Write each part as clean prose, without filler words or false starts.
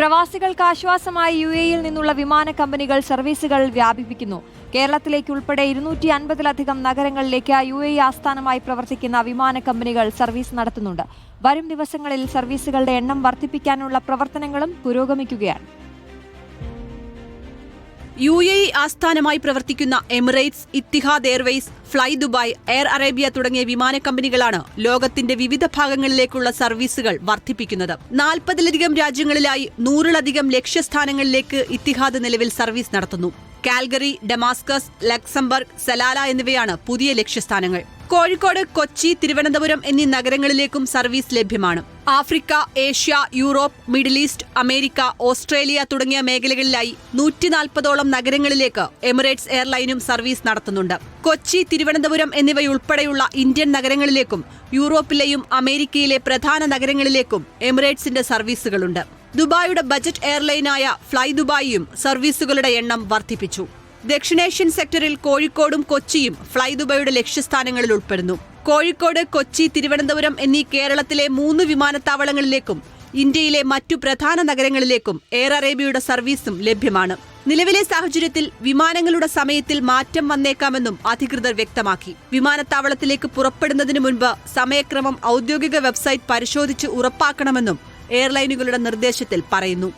പ്രവാസികൾക്ക് ആശ്വാസമായി UAE-യിൽ നിന്നുള്ള വിമാന കമ്പനികൾ സർവീസുകൾ വ്യാപിപ്പിക്കുന്നു. കേരളത്തിലേക്കുൾപ്പെടെ 250-ലധികം നഗരങ്ങളിലേക്ക് UAE ആസ്ഥാനമായി പ്രവർത്തിക്കുന്ന വിമാന കമ്പനികൾ സർവീസ് നടത്തുന്നുണ്ട്. വരും ദിവസങ്ങളിൽ സർവീസുകളുടെ എണ്ണം വർദ്ധിപ്പിക്കാനുള്ള പ്രവർത്തനങ്ങളും പുരോഗമിക്കുകയാണ്. UAE ആസ്ഥാനമായി പ്രവർത്തിക്കുന്ന Emirates, Ittihad Airways, fly Dubai, air Arabia തുടങ്ങിയ വിമാന കമ്പനികളാണ് ലോകത്തിന്റെ വിവിധ ഭാഗങ്ങളിലേക്കുള്ള സർവീസുകൾ വർദ്ധിപ്പിക്കുന്നത്. 40-ലധികം രാജ്യങ്ങളിലായി 100-ലധികം ലക്ഷ്യസ്ഥാനങ്ങളിലേക്ക് ഇത്തിഹാദ് നിലവിൽ സർവീസ് നടത്തുന്നു. കാൽഗറി, ഡമാസ്കസ്, ലക്സംബർഗ്, സലാല എന്നിവയാണ് പുതിയ ലക്ഷ്യസ്ഥാനങ്ങൾ. കോഴിക്കോട്, കൊച്ചി, തിരുവനന്തപുരം എന്നീ നഗരങ്ങളിലേക്കും സർവീസ് ലഭ്യമാണ്. Africa, Asia, Europe, middle east, America, Australia തുടങ്ങിയ മേഖലകളിലായി 140ഓളം നഗരങ്ങളിലേക്ക് എമിറേറ്റ്സ് എയർലൈനും സർവീസ് നടത്തുന്നുണ്ട്. കൊച്ചി, തിരുവനന്തപുരം എന്നിവയുൾപ്പെടെയുള്ള ഇന്ത്യൻ നഗരങ്ങളിലേക്കും യൂറോപ്പിലെയും അമേരിക്കയിലെ പ്രധാന നഗരങ്ങളിലേക്കും എമിറേറ്റ്സിന്റെ സർവീസുകളുണ്ട്. ദുബായിയുടെ ബജറ്റ് എയർലൈനായ ഫ്ലൈ ദുബായിയും സർവീസുകളുടെ എണ്ണം വർദ്ധിപ്പിച്ചു. ദക്ഷിണേഷ്യൻ സെക്ടറിൽ കോഴിക്കോടും കൊച്ചിയും ഫ്ലൈ ദുബായിയുടെ ലക്ഷ്യസ്ഥാനങ്ങളിൽ ഉൾപ്പെടുന്നു. കോഴിക്കോട്, കൊച്ചി, തിരുവനന്തപുരം എന്നീ കേരളത്തിലെ 3 വിമാനത്താവളങ്ങളിലേക്കും ഇന്ത്യയിലെ മറ്റു പ്രധാന നഗരങ്ങളിലേക്കും എയർ അറേബ്യയുടെ സർവീസും ലഭ്യമാണ്. നിലവിലെ സാഹചര്യത്തിൽ വിമാനങ്ങളുടെ സമയത്തിൽ മാറ്റം വന്നേക്കാമെന്നും അധികൃതർ വ്യക്തമാക്കി. വിമാനത്താവളത്തിലേക്ക് പുറപ്പെടുന്നതിന് മുൻപ് സമയക്രമം ഔദ്യോഗിക വെബ്സൈറ്റ് പരിശോധിച്ച് ഉറപ്പാക്കണമെന്നും എയർലൈനുകളുടെ നിർദ്ദേശത്തിൽ പറയുന്നു.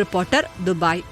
Reporter, Dubai.